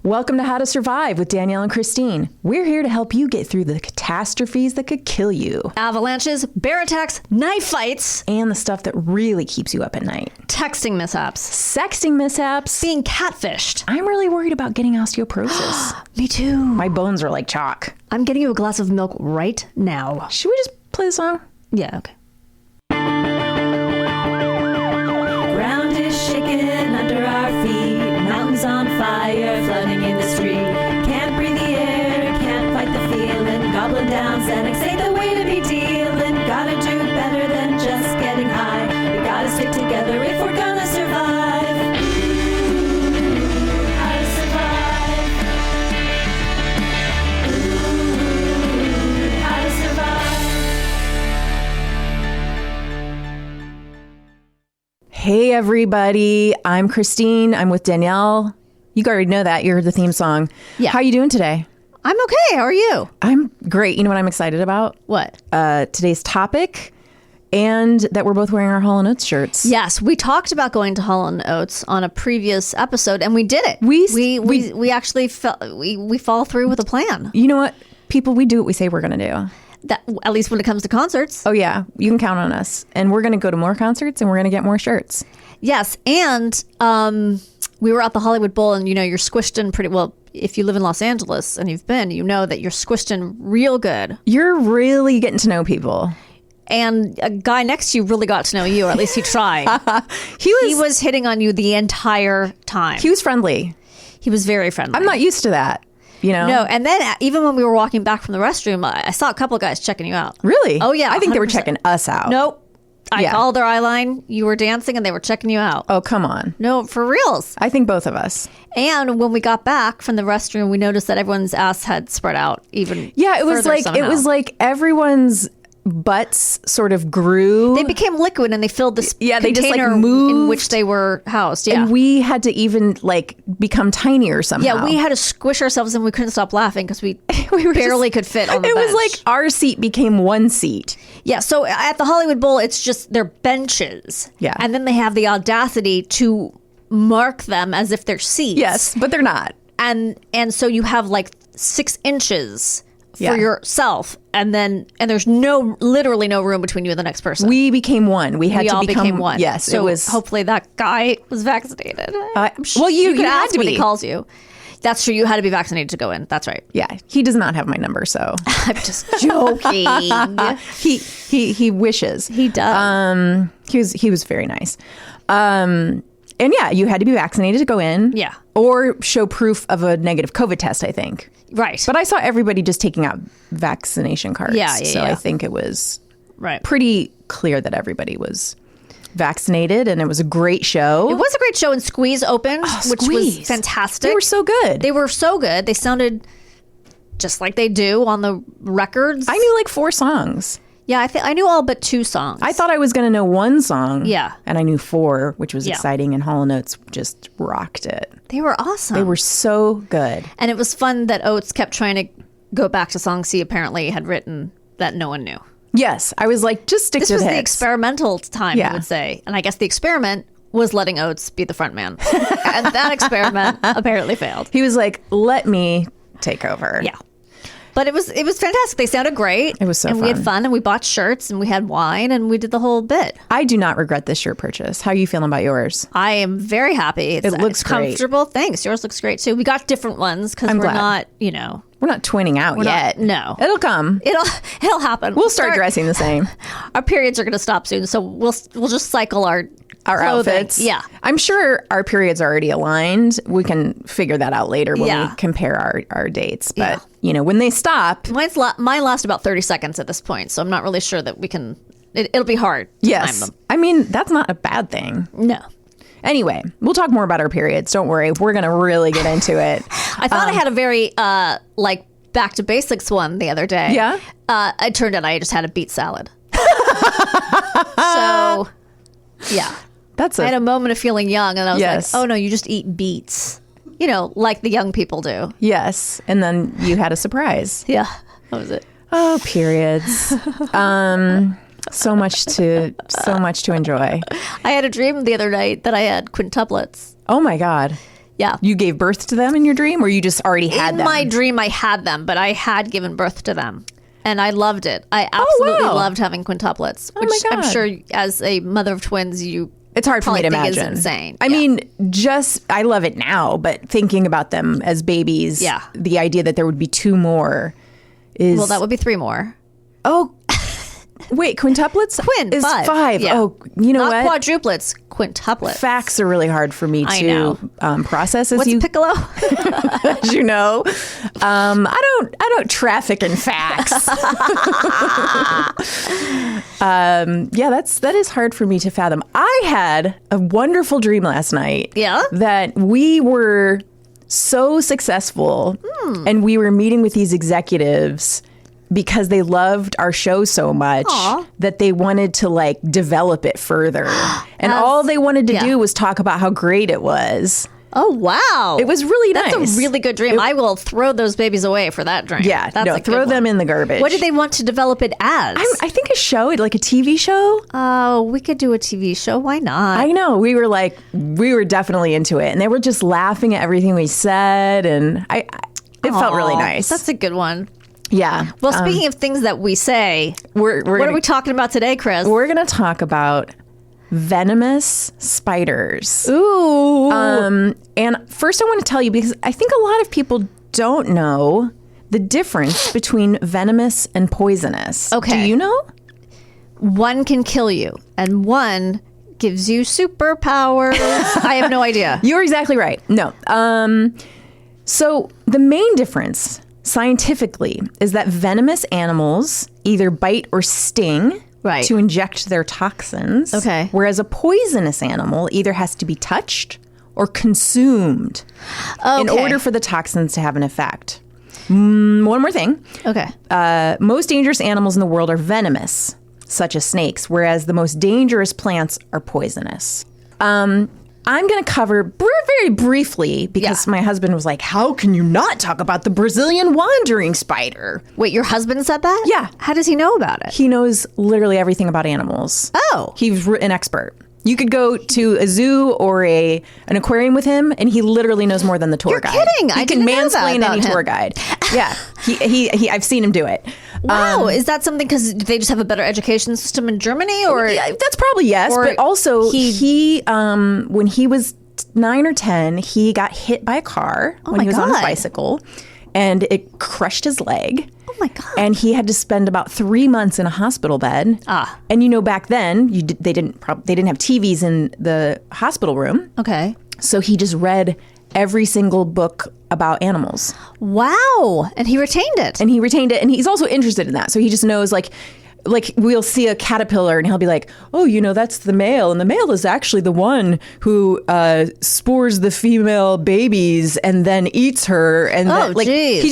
Welcome to How to Survive with Danielle and Christine. We're here to help you get through the catastrophes that could kill you. Avalanches, bear attacks, knife fights. And the stuff that really keeps you up at night. Texting mishaps. Sexting mishaps. Being catfished. I'm really worried about getting osteoporosis. Me too. My bones are like chalk. I'm getting you a glass of milk right now. Should we just play the song? Yeah, okay. Ground is shaking under our feet. Mountains on fire, flooding in the street. Can't breathe the air, can't fight the feeling. Gobbling down Xanax ain't the way to be dealing. Gotta do better than just getting high. We gotta stick together if we're gonna survive. Ooh, how to survive. Ooh, how to survive. Hey everybody, I'm Christine. I'm with Danielle. You already know that. You heard the theme song. Yeah. How are you doing today? I'm okay. How are you? I'm great. You know what I'm excited about? What? Today's topic, and that we're both wearing our Hall & Oates shirts. Yes, we talked about going to Hall & Oates on a previous episode, and we did it. We actually we follow through with a plan. You know what? People, we do what we say we're going to do. That, at least when it comes to concerts. Oh, yeah. You can count on us. And we're going to go to more concerts, and we're going to get more shirts. Yes, and we were at the Hollywood Bowl, and you're squished in pretty well. If you live in Los Angeles and you've been, you know that you're squished in real good. You're really getting to know people. And a guy next to you really got to know you, or at least he tried. He was hitting on you the entire time. He was friendly. He was very friendly. I'm not used to that, you know? No, and then even when we were walking back from the restroom, I saw a couple of guys checking you out. Really? Oh, yeah. I think they were 100%. checking us out. Nope. I Yeah. called their eye line. You were dancing and they were checking you out. Oh, come on. No, for reals. I think both of us. And when we got back from the restroom, we noticed that everyone's ass had spread out even. Yeah, it was further like somehow. Everyone's butts sort of grew. They became liquid and they filled this Yeah, they just, like, container in moved. which they were housed. Yeah. And we had to even become tinier somehow. Yeah, we had to squish ourselves and we couldn't stop laughing because we barely could fit on the It bench. was like our seat became one seat. Yeah, so at the Hollywood Bowl, it's just they're benches. Yeah. And then they have the audacity to mark them as if they're seats. Yes, but they're not. And so you have like 6 inches for Yeah. yourself, and there's literally no room between you and the next person. We became one. We had We to all become became one. Yes, so it was. hopefully that guy was vaccinated. Well, you could had ask to when be. he calls you. That's true. You had to be vaccinated to go in. That's right. Yeah, he does not have my number, so I'm just joking. he wishes. He does. He was very nice. And yeah, you had to be vaccinated to go in. Yeah. Or show proof of a negative COVID test, I think. Right. But I saw everybody just taking out vaccination cards. Yeah, So I think it was right. pretty clear that everybody was vaccinated, and it was a great show. It was a great show, and Squeeze opened, which Squeeze. was fantastic. They were so good. They were so good. They sounded just like they do on the records. I knew like 4 songs. Yeah, I knew all but 2 songs. I thought I was going to know 1 song. Yeah. And I knew 4, which was Yeah. exciting, and Hall & Oates just rocked it. They were awesome. They were so good. And it was fun that Oates kept trying to go back to songs he apparently had written that no one knew. Yes. I was like, just stick This to was the the hits. experimental time, Yeah. I would say. And I guess the experiment was letting Oates be the front man. And that experiment apparently failed. He was like, let me take over. Yeah. But it was fantastic. They sounded great. It was so and we had fun. fun, and we bought shirts, and we had wine, and we did the whole bit. I do not regret this shirt purchase. How are you feeling about yours? I am very happy. It looks it's great. comfortable. Thanks. Yours looks great too. We got different ones because I'm we're glad. not, We're not twinning out yet. no. It'll come. it'll happen. We'll start dressing the same. Our periods are going to stop soon, so we'll just cycle our clothing. Outfits. Yeah. I'm sure our periods are already aligned. We can figure that out later when Yeah. we compare our dates. But, when they stop. Mine last about 30 seconds at this point, so I'm not really sure that we can. It'll be hard to time Yes. them. I mean, that's not a bad thing. No. Anyway, we'll talk more about our periods. Don't worry. We're going to really get into it. I thought I had a very back to basics one the other day. Yeah? It turned out I just had a beet salad. So, yeah. That's I had a moment of feeling young, and I was Yes. like, oh no, you just eat beets. Like the young people do. Yes. And then you had a surprise. Yeah. That was it. Oh, periods. So much to enjoy. I had a dream the other night that I had quintuplets. Oh my God. Yeah. You gave birth to them in your dream, or you just already had In them? my dream, I had them, but I had given birth to them. And I loved it. I absolutely wow. loved having quintuplets, Oh which my I'm God. sure as a mother of twins, you It's hard for me to probably think imagine. is insane. I Yeah. mean, I love it now, but thinking about them as babies, Yeah. the idea that there would be 2 more is... Well, that would be 3 more. Oh, wait, quintuplets? Quin, is 5. 5. Yeah. Oh, you know Not what? quadruplets, quintuplets. Facts are really hard for me I to know. process, as What's you, piccolo? as you know. I don't traffic in facts. Yeah, that is hard for me to fathom. I had a wonderful dream last night. Yeah? That we were so successful and we were meeting with these executives because they loved our show so much Aw. that they wanted to like develop it further. And all they wanted to yeah. do was talk about how great it was. Oh, wow. It was really nice. That's a really good dream. I will throw those babies away for that dream. Yeah, That's no, a good throw one. them in the garbage. What did they want to develop it as? I think a show, like a TV show. Oh, we could do a TV show. Why not? I know. We were definitely into it. And they were just laughing at everything we said. And it felt really Aw, nice. That's a good one. Yeah. Well, speaking of things that we say, we're what gonna, are we talking about today, Chris? We're going to talk about venomous spiders. Ooh. And first I want to tell you, because I think a lot of people don't know the difference between venomous and poisonous. Okay. Do you know? One can kill you, and one gives you superpowers. I have no idea. You're exactly right. No. So the main difference scientifically is that venomous animals either bite or sting Right. to inject their toxins. Okay. Whereas a poisonous animal either has to be touched or consumed in Okay. order for the toxins to have an effect. One more thing. Okay. Most dangerous animals in the world are venomous, such as snakes, whereas the most dangerous plants are poisonous. I'm going to cover very briefly, because Yeah. my husband was like, how can you not talk about the Brazilian wandering spider? Wait, your husband said that? Yeah. How does he know about it? He knows literally everything about animals. Oh. He's an expert. You could go to a zoo or an aquarium with him, and he literally knows more than the tour You're guide. kidding. He I can didn't know that mansplain about any him. tour guide. Yeah, he I've seen him do it. Wow. Is that something because they just have a better education system in Germany? Or Yeah, that's probably yes, or but also he- he when he was 9 or 10, he got hit by a car when my he was on his God. bicycle, and it crushed his leg. Oh my God. And he had to spend about 3 months in a hospital bed. Ah. And you know, back then they didn't have TVs in the hospital room, Okay. so he just read every single book about animals, Wow. And he retained it. and he retained it. And he's also interested in that, so he just knows like we'll see a caterpillar and he'll be like, oh, you know, that's the male, and the male is actually the one who spores the female babies and then eats her. And Oh, then, like geez.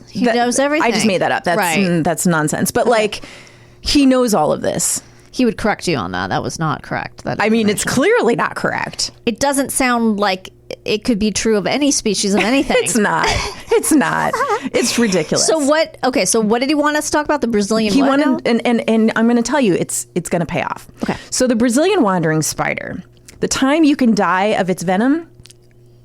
he knows everything. I just made that up. That's Right. that's nonsense. But like he knows all of this. He would correct you on that. That was not correct. That I mean, it's information. clearly not correct. It doesn't sound like it could be true of any species of anything. It's not. It's not. It's ridiculous. So what? Okay, so what did he want us to talk about? The Brazilian He what now? wanted, and I'm going to tell you, it's going to pay off. Okay. So the Brazilian wandering spider, the time you can die of its venom,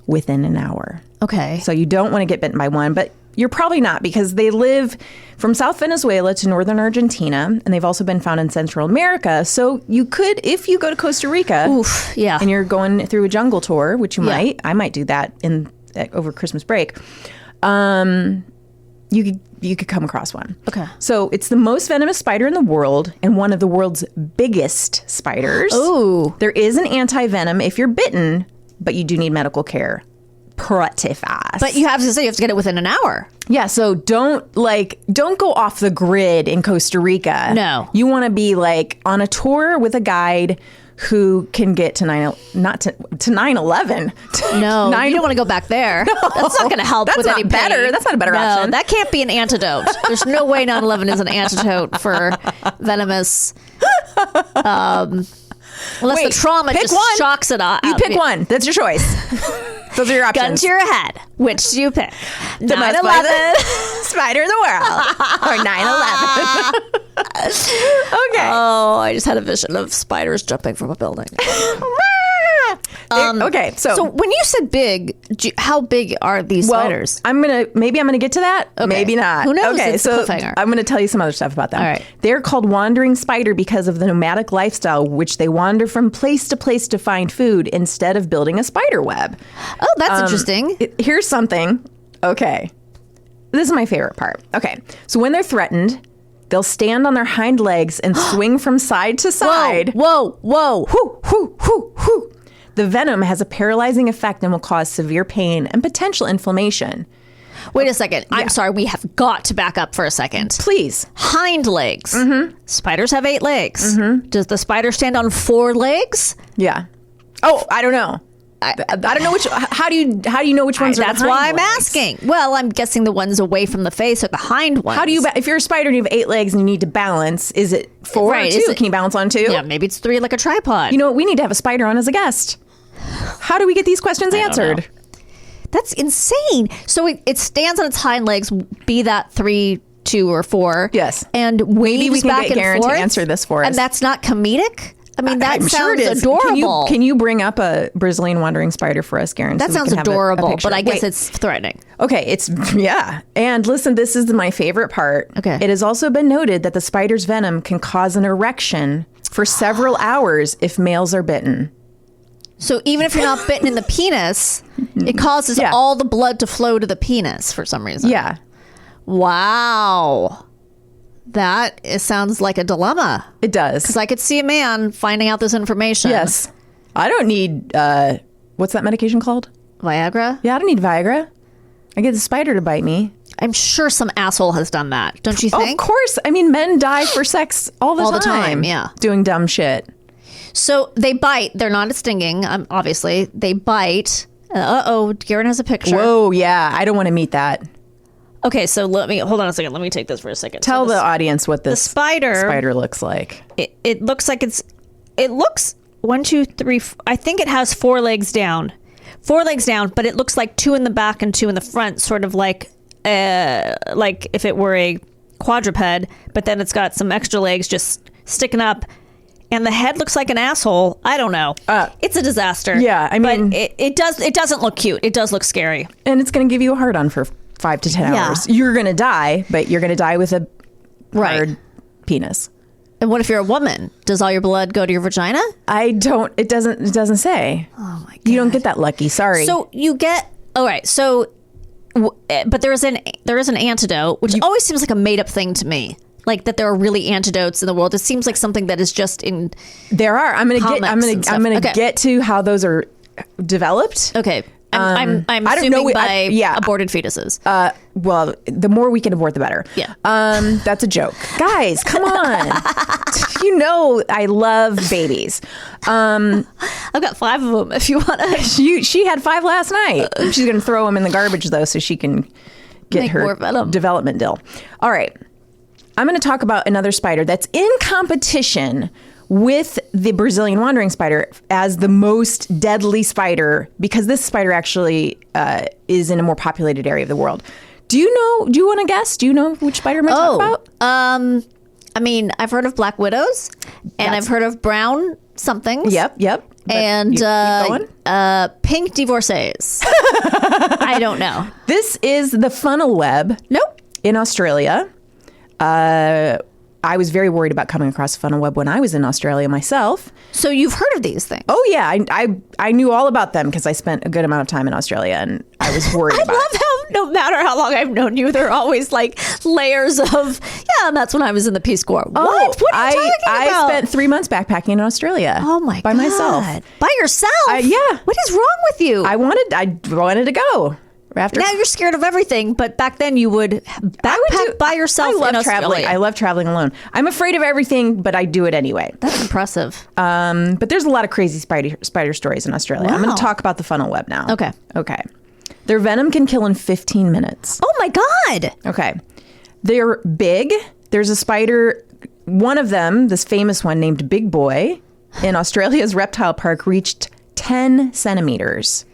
within an hour. Okay. So you don't want to get bitten by one, but you're probably not, because they live from South Venezuela to northern Argentina, and they've also been found in Central America. So you could, if you go to Costa Rica, Oof, yeah. and you're going through a jungle tour, which you Yeah. might, I might do that over Christmas break. You could come across one. Okay. So it's the most venomous spider in the world and one of the world's biggest spiders. Ooh. There is an anti-venom if you're bitten, but you do need medical care. Pretty fast. But you have to get it within an hour. Yeah, so don't go off the grid in Costa Rica. No. You want to be like on a tour with a guide who can get to 9/11. No, you don't want to go back there. That's not going to help That's with not any better. pain. That's not a better no, option. that can't be an antidote. There's no way 9/11 is an antidote for venomous. Unless Wait, the trauma pick just one. shocks it out. You pick one. That's your choice. Those are your options. Gun to your head. Which do you pick? The most 9/11. poisonous spider in the world, or 9/11. Okay. Oh, I just had a vision of spiders jumping from a building. Okay, So when you said big, how big are these spiders? Maybe I'm gonna get to that. Okay. Maybe not. Who knows? Okay, It's so a cliffhanger. I'm gonna tell you some other stuff about them. All right. They're called wandering spider because of the nomadic lifestyle, which they wander from place to place to find food instead of building a spider web. Oh, that's interesting. Here's something. Okay, this is my favorite part. Okay, so when they're threatened, they'll stand on their hind legs and swing from side to side. Whoa. Whoo, whoo, whoo, whoo. The venom has a paralyzing effect and will cause severe pain and potential inflammation. Wait a second. I'm sorry. We have got to back up for a second. Please. Hind legs. Spiders have 8 legs. Does the spider stand on 4 legs? Yeah. Oh, I don't know. I don't know which. How do you know which ones are the That's hind why I'm legs? asking. Well, I'm guessing the ones away from the face are the hind ones. How do you? If you're a spider and you have 8 legs and you need to balance, is it 4 Right, or 2? is it- Can you balance on 2? Yeah, maybe it's 3 like a tripod. You know what? We need to have a spider on as a guest. How do we get these questions don't answered? know. That's insane. So it stands on its hind legs, be that 3, 2, or 4. Yes. And Maybe we waves can back get and Garen to forth. answer this for us. And that's not comedic? I mean, that I'm sounds sure it is. adorable. Can you bring up a Brazilian wandering spider for us, Garen? that so we sounds can have a adorable, picture? but I guess Wait. it's threatening. Okay, yeah. And listen, this is my favorite part. Okay. It has also been noted that the spider's venom can cause an erection for several hours if males are bitten. So even if you're not bitten in the penis, it causes Yeah. all the blood to flow to the penis for some reason. Yeah. Wow. It sounds like a dilemma. It does. Because I could see a man finding out this information. Yes. I don't need, what's that medication called? Viagra? Yeah, I don't need Viagra. I get the spider to bite me. I'm sure some asshole has done that. Don't you Oh, think? of course. I mean, men die for sex all the time. Yeah. Doing dumb shit. So they bite. They're not stinging, obviously. They bite. Uh-oh. Garen has a picture. Whoa, yeah. I don't want to meet that. Okay, so hold on a second. Let me take this for a second. Tell So the audience what this spider looks like. it looks like it looks 1, 2, 3. I think it has 4 legs down. 4 legs down, but it looks like 2 in the back and 2 in the front, sort of like if it were a quadruped, but then it's got some extra legs just sticking up. And the head looks like an asshole. I don't know. It's a disaster. Yeah, I mean, but it doesn't look cute. It does look scary. And it's going to give you a hard on for 5 to 10 Yeah. hours. You're going to die, but you're going to die with a hard penis. And what if you're a woman? Does all your blood go to your vagina? It doesn't say. Oh my God. You don't get that lucky. Sorry. So you get, all right. So, but there is an antidote, which always seems like a made up thing to me. Like that there are really antidotes in the world. It seems like something that is just in. there are. I'm going comics and to stuff. get to how those are developed. Okay. I'm I don't assuming know, by yeah. aborted fetuses. Well, the more we can abort, the better. Yeah. That's a joke. Guys, come on. You know I love babies. I've got 5 of them if you want to. She had 5 last night. She's going to throw them in the garbage, though, so she can get Make her more venom. development deal. All right. I'm going to talk about another spider that's in competition with the Brazilian wandering spider as the most deadly spider because this spider actually is in a more populated area of the world. Do you want to guess? Do you know which spider I'm going to talk about? I mean, I've heard of black widows, and I've heard of brown somethings. Yep. But And keep going. pink divorcees. I don't know. This is the funnel web. Nope. In Australia. I was very worried about coming across a funnel web when I was in Australia myself. So you've heard of these things? Oh yeah, I knew all about them because I spent a good amount of time in Australia and I was worried I about love it. how no matter how long I've known you, there are always like layers of, yeah, and that's when I was in the Peace Corps. What? What are you talking about? I spent 3 months backpacking in Australia. Oh my by God. myself. By yourself? Yeah. What is wrong with you? I wanted to go. After now you're scared of everything, but back then you would backpack by yourself in love traveling. Australia. I love traveling alone. I'm afraid of everything, but I do it anyway. That's impressive. But there's a lot of crazy spider stories in Australia. I'm going Wow. to talk about the funnel web now. Okay. Their venom can kill in 15 minutes. Oh my God. Okay. They're big. There's a spider, one of them, this famous one named Big Boy, in Australia's reptile park reached 10 centimeters.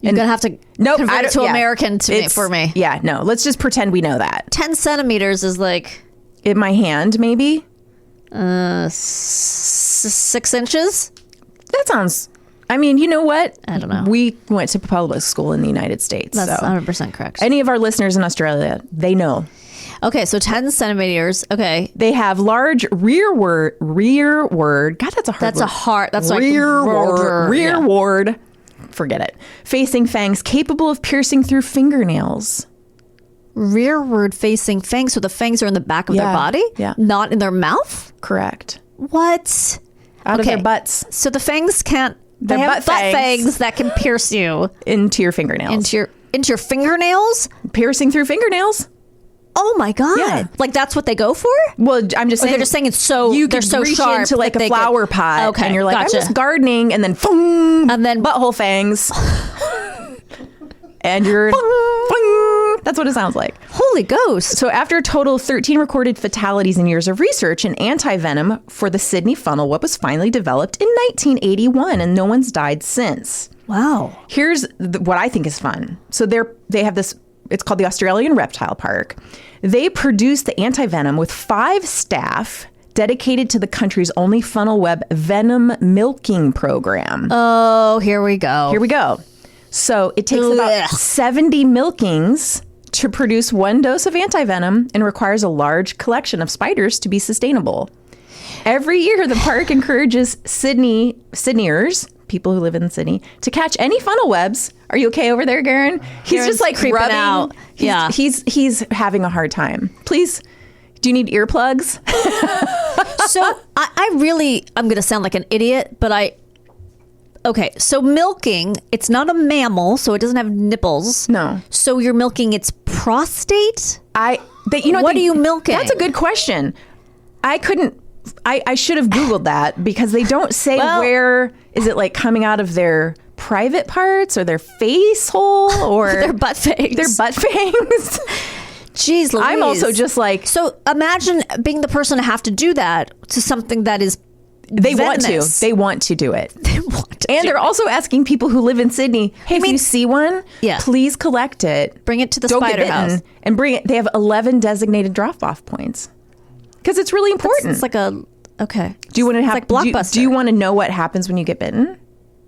You're going to have to convert it to American for me. Yeah, no. Let's just pretend we know that. 10 centimeters is like... In my hand, maybe? 6 inches? That sounds I mean, you know what? I don't know. We went to public school in the United States. That's so 100% correct. any of our listeners in Australia, they know. Okay, so 10 centimeters. Okay. They have large rearward. God, that's a hard word. That's like rearward. Forget it. Facing fangs capable of piercing through fingernails. Rearward facing fangs. So the fangs are in the back of their Yeah, body? yeah. Not in their mouth? Correct. What? Out of their butts So the fangs can't. Their They have butt butt fangs. fangs that can pierce you into your fingernails. into your fingernails. Piercing through fingernails. Oh my god! Yeah. Like that's what they go for? Well, I'm just Or saying. they're just saying it's so you they're could so reach sharp into like that a they flower could- pot, Okay, and you're like, gotcha. I'm just gardening, and then boom, And then- butthole fangs, and you're. Boing. That's what it sounds like. Holy ghost! So after a total of 13 recorded fatalities and years of research, an anti-venom for the Sydney funnel web was finally developed in 1981, and no one's died since. Wow. Here's what I think is fun. So they have this, it's called the Australian Reptile Park. They produce the anti-venom with 5 staff dedicated to the country's only funnel web venom milking program. Oh, here we go. Here we go. So it takes about Ugh. 70 milkings to produce 1 dose of anti-venom and requires a large collection of spiders to be sustainable. Every year, the park encourages Sydneyers, people who live in Sydney, to catch any funnel webs. Are you okay over there, Garen? He's Garen's just like creeping rubbing out. Yeah. He's having a hard time. Please, do you need earplugs? So I'm going to sound like an idiot, but okay, so milking, it's not a mammal, so it doesn't have nipples. No. So you're milking its prostate? What are you milking? That's a good question. I should have Googled that because they don't say where is it, like coming out of their private parts or their face hole or Their butt fangs. Their butt fangs. Jeez Louise. I'm also just like, So imagine being the person to have to do that to something that is they want to. venomous. They want to do it. They want to And do they're it. also asking people who live in Sydney, hey, if you see one, Yeah. please collect it. Bring it to the Don't get spider bitten, house. and bring it. They have 11 designated drop-off points because it's really important. It's like okay. do you want to have like Blockbuster. Do you want to know what happens when you get bitten?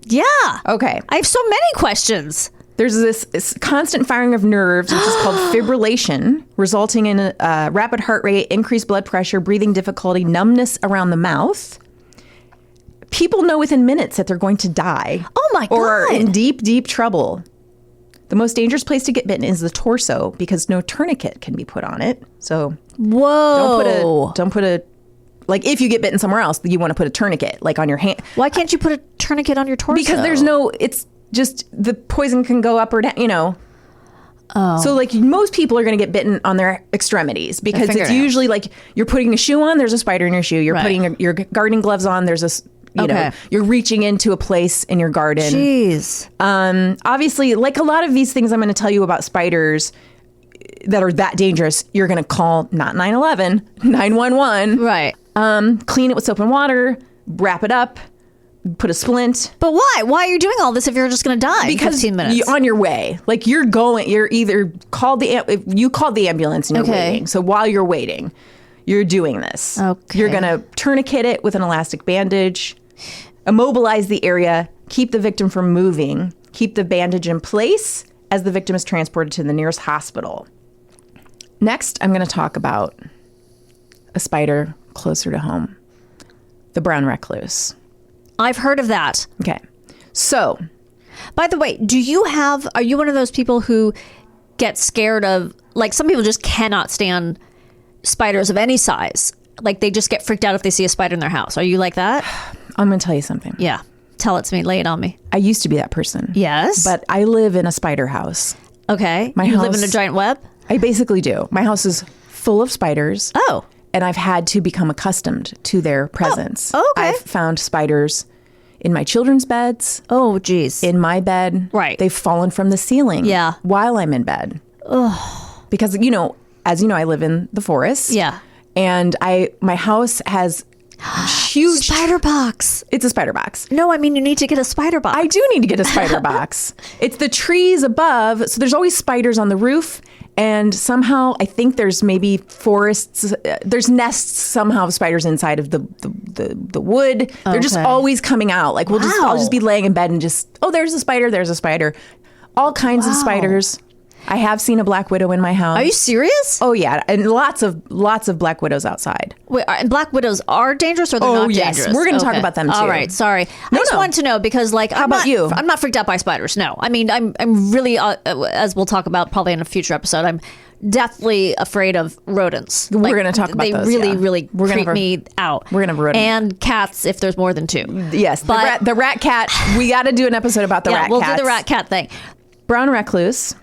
Yeah. Okay. I have so many questions. There's this constant firing of nerves, which is called fibrillation, resulting in a rapid heart rate, increased blood pressure, breathing difficulty, numbness around the mouth. People know within minutes that they're going to die. Oh my Or are God. in deep, deep trouble. The most dangerous place to get bitten is the torso because no tourniquet can be put on it. So Whoa. don't put a like if you get bitten somewhere else, you want to put a tourniquet like on your hand. Why can't you put a tourniquet on your torso? Because there's it's just the poison can go up or down, Oh. So like most people are going to get bitten on their extremities because it's fingernails. usually like you're putting a shoe on, there's a spider in your shoe. You're Right. putting your gardening gloves on, there's Okay. you're reaching into a place in your garden. Jeez. Obviously, like a lot of these things I'm going to tell you about spiders that are that dangerous, you're going to call not 911, 911. Right. Clean it with soap and water, wrap it up, put a splint. But why? Why are you doing all this if you're just going to die in Because 15 minutes? you're on your way. Like you're either called you called the ambulance and you're Okay. waiting. So while you're waiting, you're doing this. Okay. You're going to tourniquet it with an elastic bandage, immobilize the area, keep the victim from moving, keep the bandage in place as the victim is transported to the nearest hospital. Next, I'm going to talk about a spider closer to home, the brown recluse. I've heard of that. Okay. So, By the way, are you one of those people who get scared of, like some people just cannot stand spiders of any size. Like they just get freaked out if they see a spider in their house. Are you like that? I'm going to tell you something. Yeah. Tell it to me. Lay it on me. I used to be that person. Yes. But I live in a spider house. Okay. My you live house- in a giant web? I basically do. My house is full of spiders. Oh. And I've had to become accustomed to their presence. Oh, okay. I've found spiders in my children's beds, Oh, geez. in my bed. Right. They've fallen from the ceiling. Yeah. While I'm in bed. Because, as you know, I live in the forest. Yeah. And my house has huge... Spider box. It's a spider box. No, I mean, you need to get a spider box. I do need to get a spider box. It's the trees above. So there's always spiders on the roof And somehow, I think there's maybe forests, there's nests somehow of spiders inside of the wood. They're just always coming out. Like I'll just be laying in bed and just, oh, there's a spider, there's a spider. All kinds of spiders. I have seen a black widow in my house. Are you serious? Oh yeah, and lots of black widows outside. Wait, and black widows are dangerous or they're not dangerous? Yes, we're going to talk about them too. All right, sorry. I just wanted to know because, like, how about you? I'm not freaked out by spiders. No, I mean, I'm really, as we'll talk about probably in a future episode, I'm deathly afraid of rodents. We're going to talk about those. They really creep me out. We're going to have a rodent. And cats if there's more than two. Yes, but the rat cat. We got to do an episode about the rat cat. We'll do the rat cat thing. Brown recluse.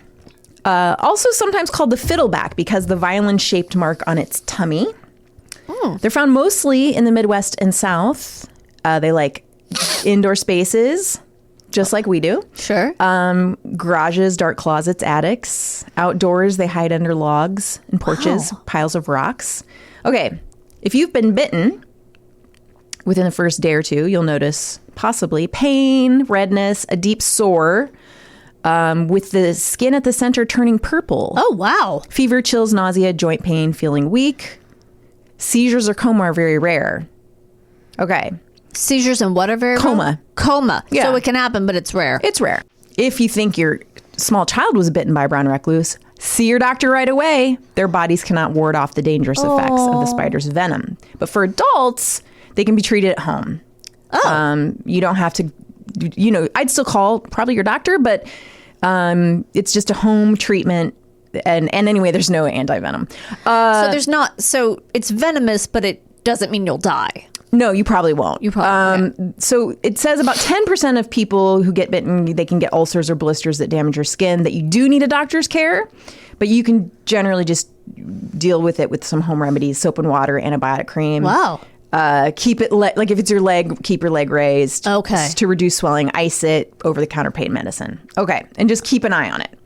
Also sometimes called the fiddleback because the violin-shaped mark on its tummy. They're found mostly in the Midwest and South. They like indoor spaces, just like we do. Sure. Garages, dark closets, attics. Outdoors, they hide under logs and porches, piles of rocks. Okay, if you've been bitten within the first day or two, you'll notice possibly pain, redness, a deep sore, with the skin at the center turning purple. Oh, wow. Fever, chills, nausea, joint pain, feeling weak. Seizures or coma are very rare. Okay. Seizures and what are very Coma. rare? Coma. Yeah. So it can happen, but it's rare. It's rare. If you think your small child was bitten by a brown recluse, see your doctor right away. Their bodies cannot ward off the dangerous effects of the spider's venom. But for adults, they can be treated at home. You don't have to, I'd still call probably your doctor, but it's just a home treatment. And anyway, there's no anti-venom. So it's venomous, but it doesn't mean you'll die. No, you probably won't. So it says about 10% of people who get bitten, they can get ulcers or blisters that damage your skin, that you do need a doctor's care, but you can generally just deal with it with some home remedies, soap and water, antibiotic cream. Wow. Keep it, like if it's your leg, keep your leg raised. Okay. To reduce swelling, ice it, over-the-counter pain medicine. Okay. And just keep an eye on it.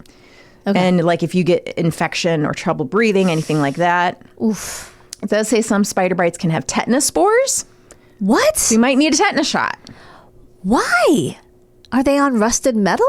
Okay. And like if you get infection or trouble breathing, anything like that. Oof. It does say some spider bites can have tetanus spores. What? So you might need a tetanus shot. Why? Are they on rusted metal?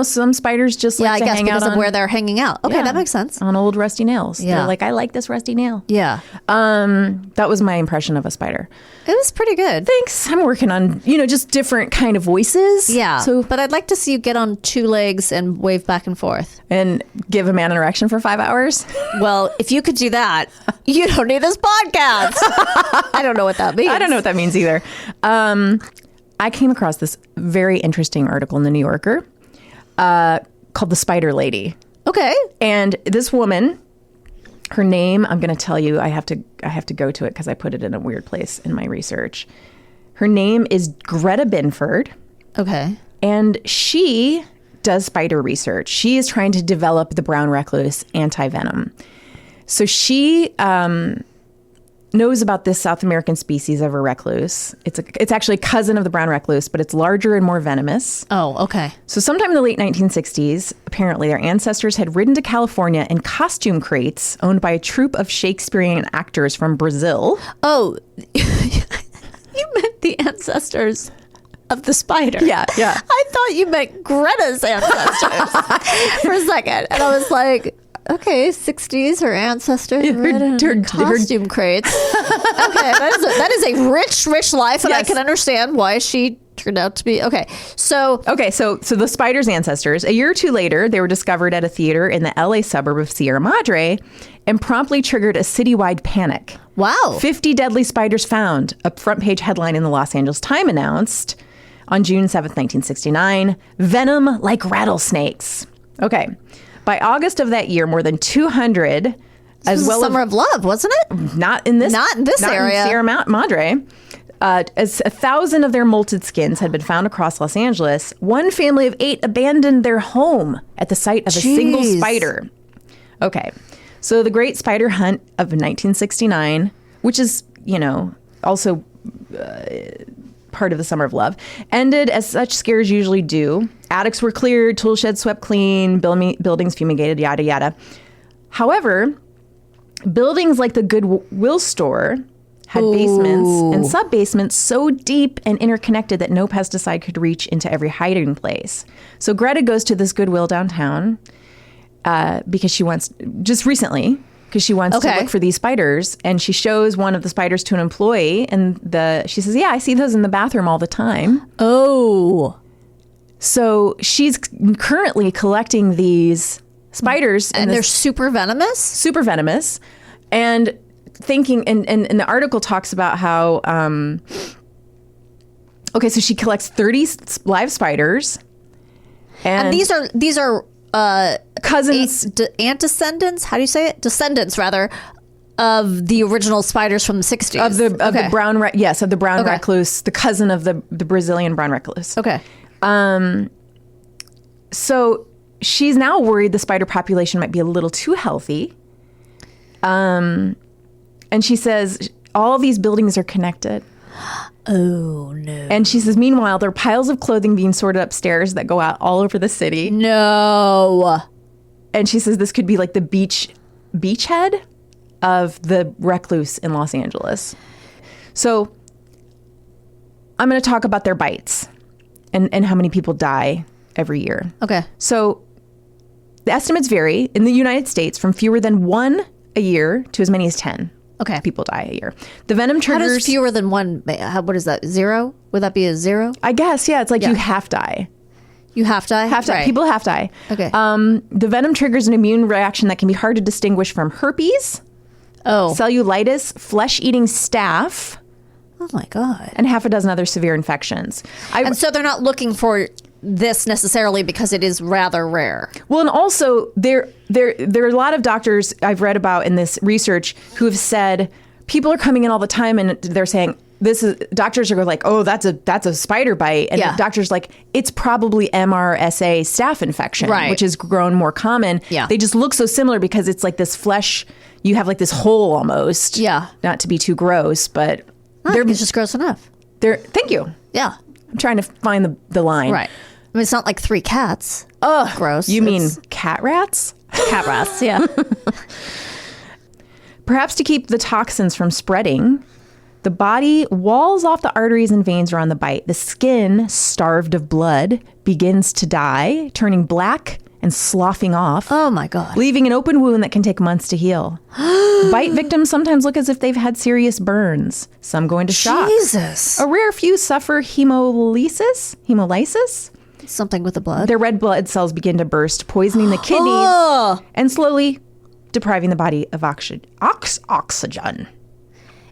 Some spiders just like to hang out on. Yeah, I guess because of where they're hanging out. Okay, that makes sense. On old rusty nails. Yeah. They're like, I like this rusty nail. Yeah. That was my impression of a spider. It was pretty good. Thanks. I'm working on, just different kind of voices. Yeah. So, but I'd like to see you get on two legs and wave back and forth. And give a man an erection for 5 hours. Well, if you could do that, you don't need this podcast. I don't know what that means. I don't know what that means either. I came across this very interesting article in the New Yorker called The Spider Lady. Okay. And this woman, her name, I'm going to tell you, I have to go to it because I put it in a weird place in my research. Her name is Greta Binford. Okay. And she does spider research. She is trying to develop the brown recluse anti-venom. So she knows about this South American species of a recluse. It's actually a cousin of the brown recluse, but it's larger and more venomous. Oh, okay. So sometime in the late 1960s, apparently their ancestors had ridden to California in costume crates owned by a troupe of Shakespearean actors from Brazil. Oh, you meant the ancestors of the spider. Yeah. I thought you meant Greta's ancestors for a second. And I was like, okay, 60s, her ancestors her costume crates. Okay, that is a rich life, and yes. I can understand why she turned out to be. Okay, so the spider's ancestors, a year or two later, they were discovered at a theater in the LA suburb of Sierra Madre and promptly triggered a citywide panic. Wow. 50 deadly spiders found, a front page headline in the Los Angeles Times announced on June 7th, 1969, venom like rattlesnakes. Okay. By August of that year, more than 200, as well as Summer of Love, wasn't it? Not in this area. In Sierra Madre. As 1,000 of their molted skins had been found across Los Angeles, one family of 8 abandoned their home at the sight of a single spider. Okay, so the Great Spider Hunt of 1969, which is, also part of the Summer of Love, ended as such scares usually do. Attics were cleared, tool sheds swept clean, buildings fumigated, yada, yada. However, buildings like the Goodwill store had basements and sub-basements so deep and interconnected that no pesticide could reach into every hiding place. So Greta goes to this Goodwill downtown, because she wants just recently. Because she wants to Okay. look for these spiders, and she shows one of the spiders to an employee, and she says, "Yeah, I see those in the bathroom all the time." Oh. So she's currently collecting these spiders, And they're super venomous? super venomous, and thinking. And the article talks about how. Okay, so she collects 30 live spiders, And these are cousins. antecedents. How do you say it? Descendants, rather, of the original spiders from the 60s. Of the brown of the brown Okay. recluse, the cousin of the Brazilian brown recluse. Okay. So she's now worried the spider population might be a little too healthy. And she says all these buildings are connected. Oh no. And she says, meanwhile, there are piles of clothing being sorted upstairs that go out all over the city. No. And she says this could be like the beachhead of the recluse in Los Angeles. So I'm going to talk about their bites and how many people die every year. Okay. So the estimates vary in the United States from fewer than 1 a year to as many as 10. Okay. People die a year. The venom How triggers. does fewer than one? What is that? 0? Would that be a 0? I guess, yeah. It's like you half die. You half die. Half die. Right. People half die. Okay. The venom triggers an immune reaction that can be hard to distinguish from herpes, Oh. cellulitis, flesh-eating staph, Oh my god. and half a dozen other severe infections. And so they're not looking for this necessarily because it is rather rare. Well, and also there are a lot of doctors I've read about in this research who have said people are coming in all the time and they're saying doctors are like, oh, that's a spider bite, and Yeah. the doctor's like, it's probably MRSA staph infection, Right. which has grown more common. Yeah. They just look so similar because it's like this flesh. You have like this hole almost. Yeah. Not to be too gross, but I think it's just gross enough. Thank you. Yeah. I'm trying to find the line. Right. I mean, it's not like 3 cats. Ugh, Gross. You mean It's cat rats? cat rats? Yeah. Perhaps to keep the toxins from spreading, the body walls off the arteries and veins around the bite. The skin, starved of blood, begins to die, turning black and sloughing off, Oh my god. leaving an open wound that can take months to heal. Bite victims sometimes look as if they've had serious burns. Some go into shock. Jesus. A rare few suffer hemolysis. Something with the blood. Their red blood cells begin to burst, poisoning the kidneys Oh. and slowly depriving the body of oxygen.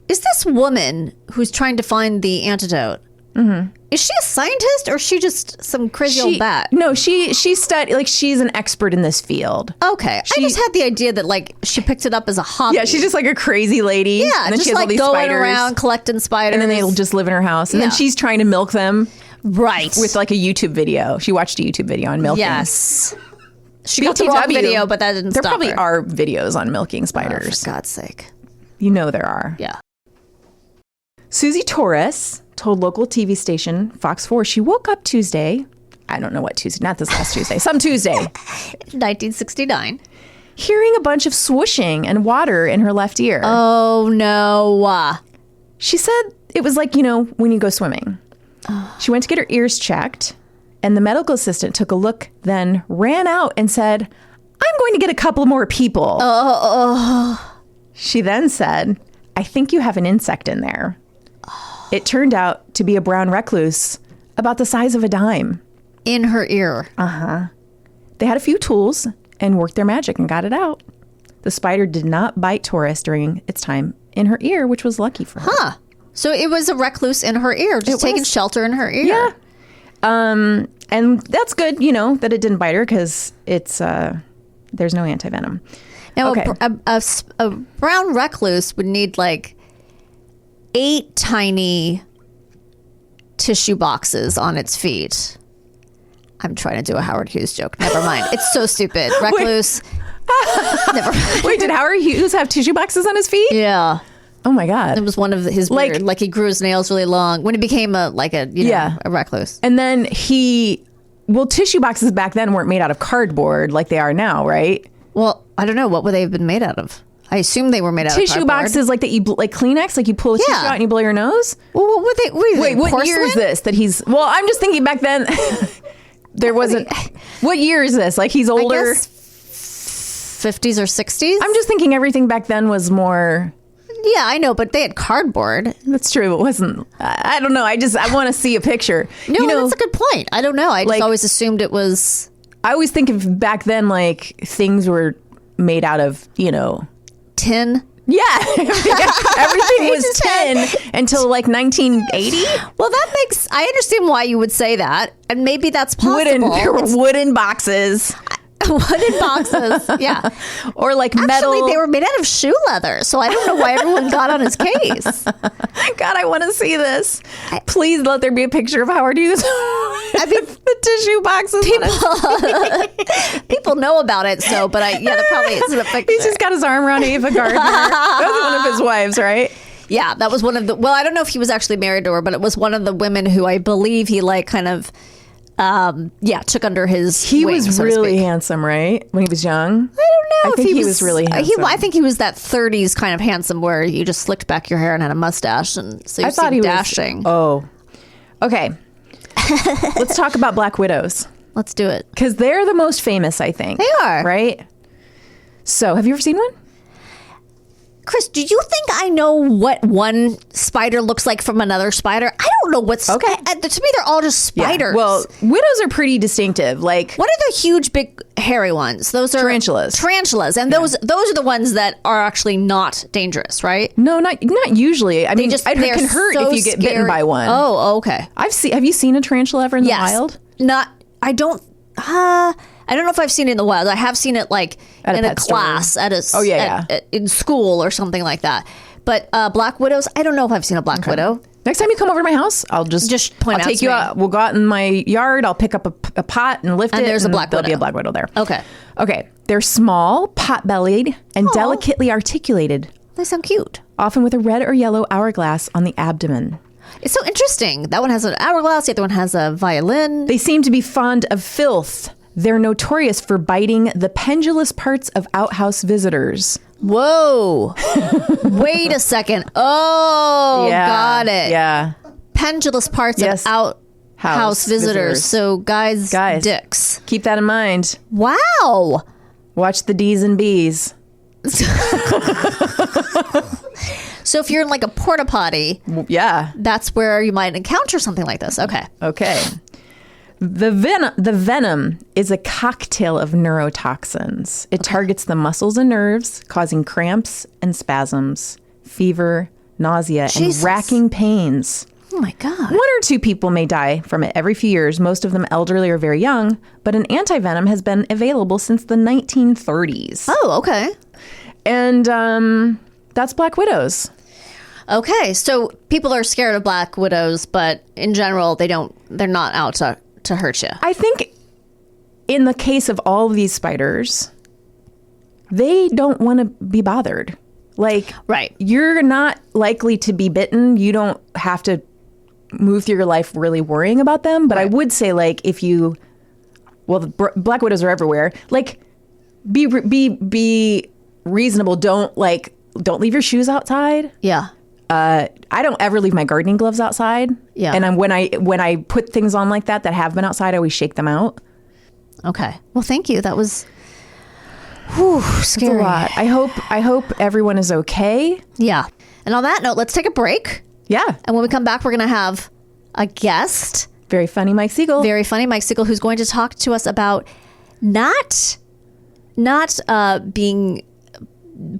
Is this woman who's trying to find the antidote? Mm-hmm. Is she a scientist or is she just some crazy old bat? No, she's an expert in this field. Okay. I just had the idea that like she picked it up as a hobby. Yeah, she's just like a crazy lady. Yeah, and then just she has all like these going spiders, around collecting spiders. and then they'll just live in her house. And Yeah. then she's trying to milk them right with like a YouTube video. She watched a YouTube video on milking. yes. She got the wrong video, but that didn't There stop probably her. are videos on milking Oh, spiders. for God's sake. You know there are. Yeah. Susie Torres told local TV station Fox 4 she woke up Tuesday. I don't know what Tuesday, not this last Tuesday, some Tuesday, 1969. hearing a bunch of swooshing and water in her left ear. Oh no. She said it was like, when you go swimming. She went to get her ears checked, and the medical assistant took a look, then ran out and said, I'm going to get a couple more people. She then said, I think you have an insect in there. It turned out to be a brown recluse about the size of a dime. In her ear. They had a few tools and worked their magic and got it out. The spider did not bite Torres during its time in her ear, which was lucky for her. Huh. So it was a recluse in her ear, just taking shelter in her ear. Yeah. And that's good, that it didn't bite her because it's there's no antivenom. Now, Okay. a brown recluse would need like 8 tiny tissue boxes on its feet. I'm trying to do a Howard Hughes joke. Never mind. It's so stupid. Recluse. Never mind. Wait, did Howard Hughes have tissue boxes on his feet? Yeah. Oh my God. It was one of his Like- weird, like he grew his nails really long when he became a recluse. And then tissue boxes back then weren't made out of cardboard like they are now, right? Well, I don't know. What would they have been made out of? I assume they were made out of Tissue cardboard. boxes like that like Kleenex, like you pull a tissue out and you blow your nose. Well, what would they? Wait, what year is this that he's... Well, I'm just thinking back then there wasn't... What year is this? Like he's older? I guess 50s or 60s. I'm just thinking everything back then was more. Yeah, I know, but they had cardboard. That's true. It wasn't. I don't know. I want to see a picture. No, that's a good point. I don't know. I just always assumed it was. I always think of back then, like things were made out of, tin. Yeah, everything was tin until like 1980. Well, I understand why you would say that, and maybe that's possible. Wooden boxes. Wooden boxes, yeah. Or like metal. Actually, they were made out of shoe leather, so I don't know why everyone got on his case. God, I want to see this. Please let there be a picture of Howard Hughes. I think the tissue boxes. People know about it, there probably isn't a picture. He's just got his arm around Ava Gardner. That was one of his wives, right? Yeah, that was one of the. Well, I don't know if he was actually married to her, but it was one of the women who I believe he kind of. Took under his He wing, was so really handsome, right? When he was young? I don't know I think he was really handsome. I think he was that 30s kind of handsome where you just slicked back your hair and had a mustache, and so you thought he dashing. Okay. Let's talk about Black Widows. Let's do it. Because they're the most famous, I think. They are. Right? So, have you ever seen one? Chris, do you think I know what one spider looks like from another spider? I don't know what's... Okay. To me, they're all just spiders. Yeah. Well, widows are pretty distinctive. Like, what are the huge, big, hairy ones? Those are... Tarantulas. And those are the ones that are actually not dangerous, right? No, not usually. I mean, it can hurt so if you get bitten by one. Oh, okay. Have you seen a tarantula ever in the wild? I don't know if I've seen it in the wild. I have seen it in a class store. In school or something like that. But black widows, I don't know if I've seen a black widow. Next time you come over to my house, I'll just point I'll take you out. We'll go out in my yard. I'll pick up a pot and lift it. And there's a black widow. There'll be a black widow there. Okay. They're small, pot-bellied, and delicately articulated. They sound cute. Often with a red or yellow hourglass on the abdomen. It's so interesting. That one has an hourglass. The other one has a violin. They seem to be fond of filth. They're notorious for biting the pendulous parts of outhouse visitors. Whoa. Wait a second. Oh, got it. Yeah. Pendulous parts of outhouse visitors. So guys, dicks. Keep that in mind. Wow. Watch the D's and B's. So if you're in a porta potty, that's where you might encounter something like this. Okay. The venom is a cocktail of neurotoxins. It targets the muscles and nerves, causing cramps and spasms, fever, nausea, and racking pains. Oh my God. 1 or 2 people may die from it every few years, most of them elderly or very young, but an anti-venom has been available since the 1930s. Oh, okay. And that's Black Widows. Okay, so people are scared of Black Widows, but in general, they're not out to hurt you. I think in the case of all of these spiders, they don't want to be bothered. You're not likely to be bitten. You don't have to move through your life really worrying about them. But I would say, the Black Widows are everywhere. Be reasonable. Don't leave your shoes outside. Yeah. I don't ever leave my gardening gloves outside. Yeah. And when I put things on like that have been outside, I always shake them out. Okay. Well, thank you. That was scary. That's a lot. I hope everyone is okay. Yeah. And on that note, let's take a break. Yeah. And when we come back, we're going to have a guest. Very funny Mike Siegel. Very funny Mike Siegel, who's going to talk to us about not being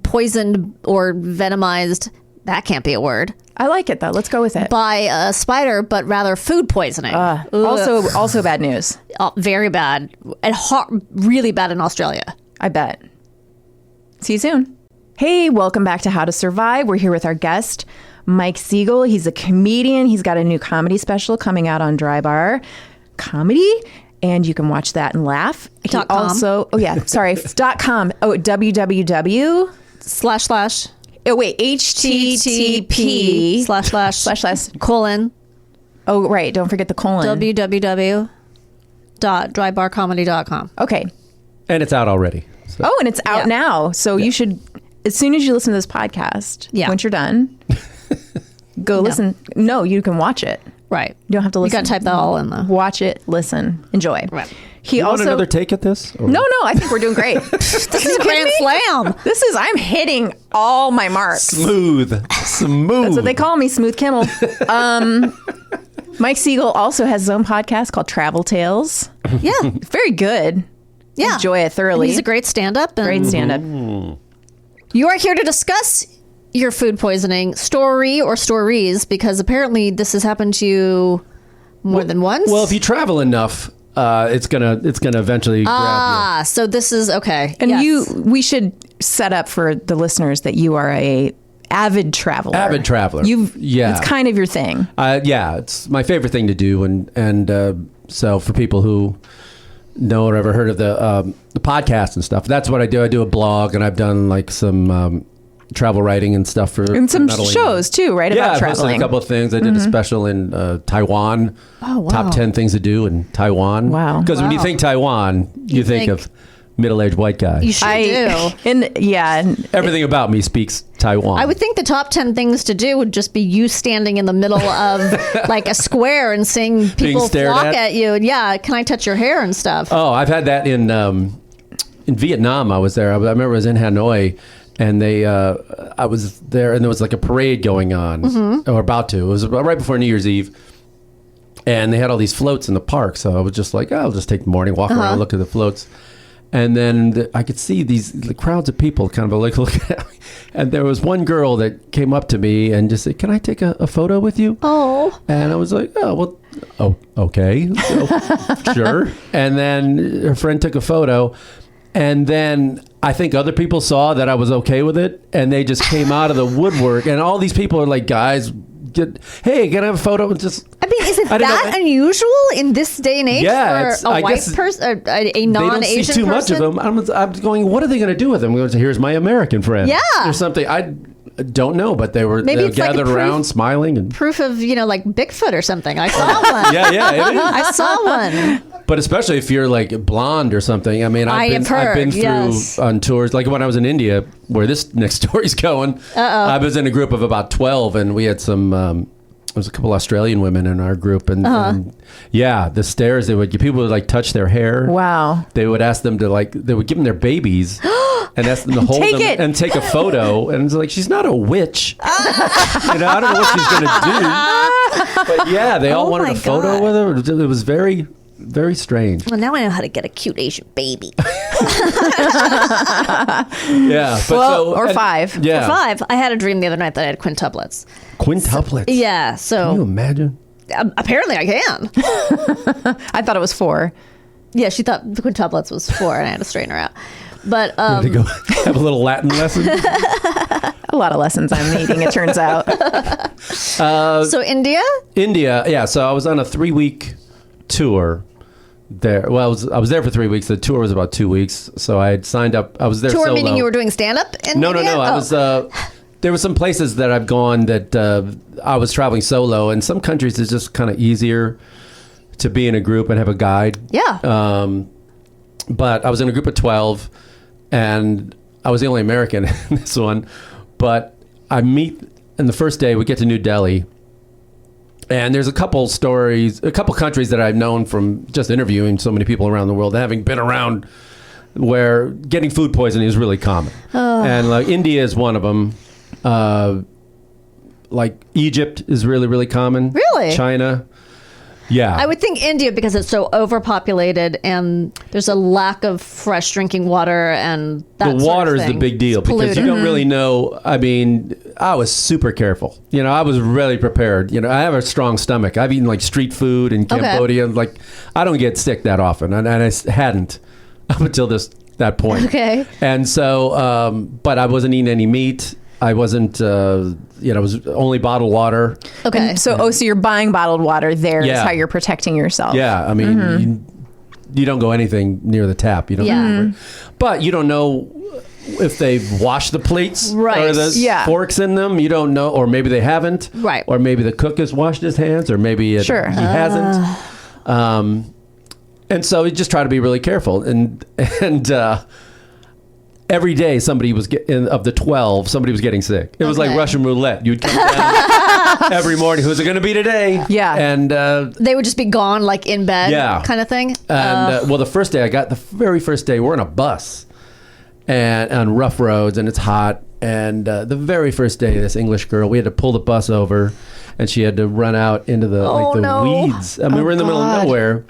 poisoned or venomized. That can't be a word. I like it, though. Let's go with it. By a spider, but rather food poisoning. Also bad news. Very bad. And really bad in Australia. I bet. See you soon. Hey, welcome back to How to Survive. We're here with our guest, Mike Siegel. He's a comedian. He's got a new comedy special coming out on Dry Bar Comedy. And you can watch that and laugh. .com. .com. www. / Oh, wait, http / colon. Oh, right. Don't forget the colon. www.drybarcomedy.com. Okay. And it's out already. So. Oh, and it's out now. So you should, as soon as you listen to this podcast, once you're done, go listen. No, you can watch it. Right. You don't have to listen. You got to type that all in, though. Watch it, listen, enjoy. Right. He You want also another take at this? Or- No, I think we're doing great. This is a grand slam. I'm hitting all my marks. Smooth. That's what they call me, Smooth Kimmel. Mike Siegel also has his own podcast called Travel Tales. Yeah. Very good. Yeah. Enjoy it thoroughly. He's a great stand-up. Great stand-up. You are here to discuss your food poisoning story or stories, because apparently this has happened to you more than once. Well, if you travel enough, it's gonna eventually grab so this is okay. And Yes. we should set up for the listeners that you are a avid traveler. Avid traveler. It's kind of your thing. you. Yeah, it's my favorite thing to do, and so for people who know or ever heard of the podcast and stuff, that's what I do. I do a blog, and I've done like some travel writing and stuff for And some not only- shows too, right? Yeah, about I posted traveling. a couple of things. I did a special in Taiwan. Oh, wow. Top 10 things to do in Taiwan. Wow. Because when you think Taiwan, you think think- of middle-aged white guy. You sure do. And Everything about me speaks Taiwan. I would think the top 10 things to do would just be you standing in the middle of like a square and seeing people stared flock at? at you. And yeah, can I touch your hair and stuff? Oh, I've had that in Vietnam. I was there. I remember I was in Hanoi, and I was there, and there was like a parade going on, or about to. It was right before New Year's Eve, and they had all these floats in the park. So I was just like, I'll just take the morning, walk around, look at the floats. And then I could see the crowds of people kind of like looking at me. And there was one girl that came up to me and just said, "Can I take a photo with you?" Oh. And I was like, okay. So, sure. And then her friend took a photo. And then I think other people saw that I was okay with it. And they just came out of the woodwork. And all these people are like, guys, hey, can I have a photo? Just I mean, is it I didn't that know- unusual in this day and age Yeah, for a I white guess person, a they don't non-Asian see too person? much of them. I'm going, what are they going to do with them? I'm going to say, here's my American friend. Yeah. Or something. I don't know, but they were Maybe it's like a gathered proof- around smiling. And Proof of, like Bigfoot or something. I saw one. yeah, it is. I saw one. But especially if you're like blonde or something. I mean, I have I've been heard, through yes. on tours, like when I was in India, where this next story's going. I was in a group of about 12, and we had some. There was a couple Australian women in our group, and yeah, the stares people would like touch their hair. wow. They would ask them to they would give them their babies. And ask them to hold Take them it. and take a photo. And it's like, she's not a witch. I don't know what she's going to do. But yeah, they all Oh wanted my a photo God. with her. It was very, very strange. Well, now I know how to get a cute Asian baby. Yeah. But Or five. Yeah. For 5, I had a dream the other night that I had quintuplets. Quintuplets. Yeah, Can you so imagine? apparently I can. I thought it was 4. Yeah, she thought the quintuplets was 4, and I had to straighten her out. But To go have a little Latin lesson. A lot of lessons I'm needing, it turns out. so India, India. Yeah. So I was on a 3-week tour there. Well, I was there for 3 weeks. The tour was about 2 weeks. So I had signed up. I was there tour solo. meaning you were doing stand up in No. India? I Oh. was. There were some places that I've gone that I was traveling solo, and some countries it's just kind of easier to be in a group and have a guide. Yeah. But I was in a group of 12, and I was the only American in this one. But I meet, and the first day we get to New Delhi, and there's a couple countries that I've known from just interviewing so many people around the world, having been around, where getting food poisoning is really common. And like India is one of them. Like Egypt is really, really common. Really? China. Yeah. I would think India because it's so overpopulated and there's a lack of fresh drinking water and that the water is the big deal It's because you polluted. don't really know. I mean, I was super careful. I was really prepared. I have a strong stomach. I've eaten like street food in Cambodia. Like, I don't get sick that often, and I hadn't up until that point. Okay. And so, but I wasn't eating any meat. I wasn't. It was only bottled water. Okay. And so you're buying bottled water there is Yeah. how you're protecting yourself. Yeah, I mean, you don't go anything near the tap. You don't. Yeah. But you don't know if they've washed the plates Right. or the Yeah. forks in them. You don't know, or maybe they haven't. Right. Or maybe the cook has washed his hands, or maybe Sure. he hasn't. And so you just try to be really careful. And every day somebody was of the 12, somebody was getting sick. It was like Okay. Russian roulette. You'd come down. every morning. Who's it going to be today? Yeah. And They would just be gone, like in bed, Yeah. kind of thing. and well, the very first day, we're in a bus and on rough roads, and it's hot. And the very first day, this English girl, we had to pull the bus over, and she had to run out into the weeds. I mean, we're in the middle of nowhere.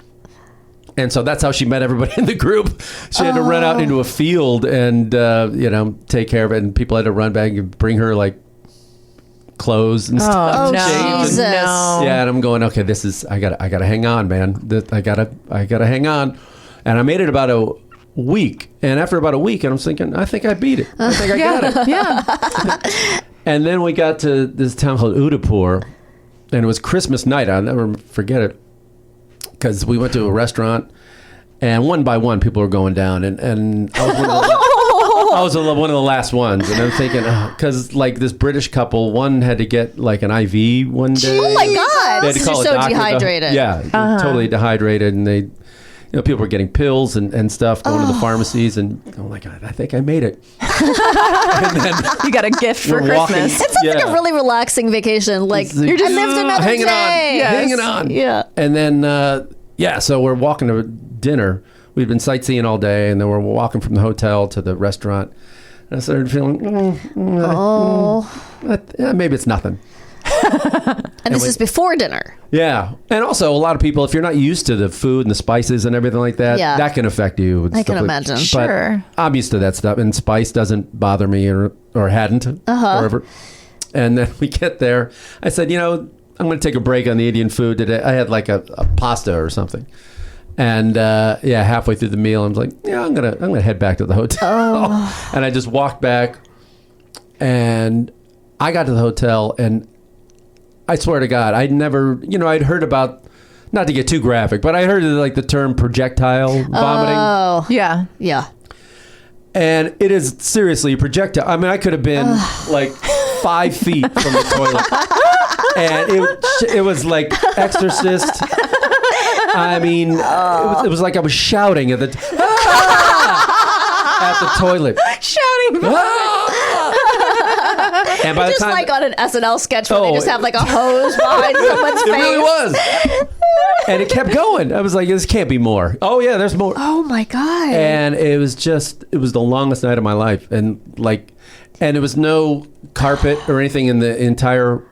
And so that's how she met everybody in the group. She had to run out into a field and, take care of it. And people had to run back and bring her like clothes and stuff. Oh, to change. And- Jesus. No. Yeah, and I'm going, okay, I gotta hang on, man. I gotta hang on. And I made it about a week. And after about a week, and I'm thinking, I think I beat it. I think I got it. Yeah. And then we got to this town called Udaipur, and it was Christmas night. I'll never forget it. Because we went to a restaurant, and one by one, people were going down, and I was one of the last ones, and I'm thinking, because like this British couple, one had to get like an IV one day. Oh my God! They had to call You're a so doctor. dehydrated. Yeah, totally dehydrated, and they, people were getting pills and stuff, going to the pharmacies, and I'm like, I think I made it. And then You got a gift for We're walking- Christmas. It sounds like Yeah. a really relaxing vacation. Like, You're I lived another hanging day. on, hanging on. Yeah. And then, so we're walking to dinner. We'd been sightseeing all day, and then we're walking from the hotel to the restaurant. And I started feeling, maybe it's nothing. And this is before dinner. Yeah. And also, a lot of people, if you're not used to the food and the spices and everything like that, Yeah. that can affect you. and I stuff can like- imagine. But Sure. I'm used to that stuff, and spice doesn't bother me or hadn't. Or ever. And then we get there. I said, I'm going to take a break on the Indian food today. I had like a pasta or something. And halfway through the meal, I was like, I'm gonna head back to the hotel. And I just walked back, and I got to the hotel, and I swear to God, I'd never, I'd heard about, not to get too graphic, but I heard like the term projectile vomiting. Oh, Yeah. yeah. And it is seriously a projectile. I mean, I could have been like 5 feet from the toilet. And it was like Exorcist. I mean, it was like I was shouting at the toilet. Shouting. And by Just the time, like on an SNL sketch where they Oh. just have like a hose behind someone's it face. really was. And it kept going. I was like, this can't be more. Oh yeah, there's more. Oh my God. And it was the longest night of my life. And there was no carpet or anything in the entire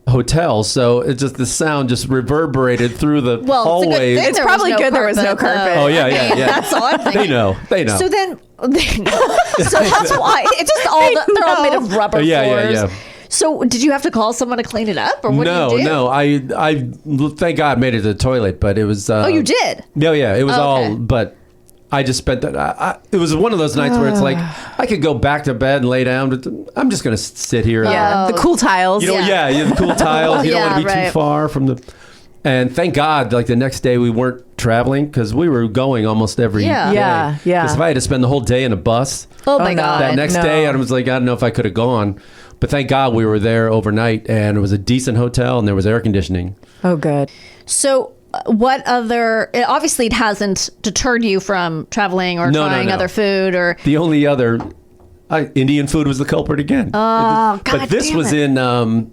hotel, so it just, the sound just reverberated through the Well, it's a hallways. good thing It's there probably was no good there was no carpet, carpet. though. Oh, yeah, I yeah, mean, yeah. That's all I'm thinking. They know. So then, they know. So that's why it's just they're all made of rubber Yeah, floors. yeah. So did you have to call someone to clean it up, or what did you do? No. I thank God made it to the toilet, but it was. Oh, you did. No, yeah, it was Okay. all. But I just spent that. It was one of those nights where it's like I could go back to bed and lay down, but I'm just gonna sit here. Yeah. The cool tiles. You know, Yeah. you have the cool tiles. You don't want to be Yeah, too right. far from the. And thank God, like the next day we weren't traveling because we were going almost every Yeah. day. Yeah, yeah. Because if I had to spend the whole day in a bus, Oh my no. God. that next no. day I was like, I don't know if I could have gone. But thank God we were there overnight, and it was a decent hotel, and there was air conditioning. Oh, good. So what other? Obviously, it hasn't deterred you from traveling or No, trying no. other food or. The only other Indian food was the culprit again. Oh, But God this damn was it. in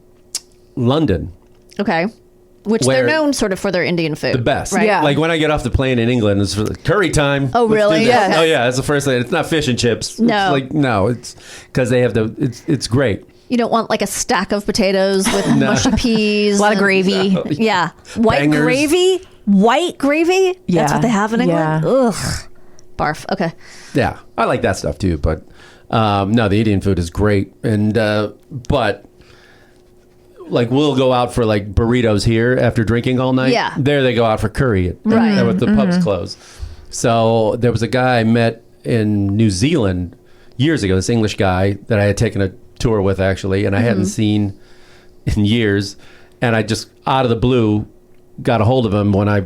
London. Okay. Which Where- they're known sort of for their Indian food. The best. Right? Yeah. Like when I get off the plane in England, it's curry time. Oh, Let's do really? this. Yes. Oh, yeah. It's the first thing. It's not fish and chips. No. It's because they have it's great. You don't want like a stack of potatoes with mushy peas. A lot of and- gravy. Yeah. White Bangers. gravy? White gravy? That's Yeah. what they have in England? Yeah. Ugh. Barf. Okay. Yeah. I like that stuff too. But no, the Indian food is great. And, but like we'll go out for like burritos here after drinking all night. Yeah. There they go out for curry. Right. With the pubs closed. So there was a guy I met in New Zealand years ago, this English guy that I had taken a tour with actually, and I hadn't seen in years. And I just out of the blue got a hold of him when I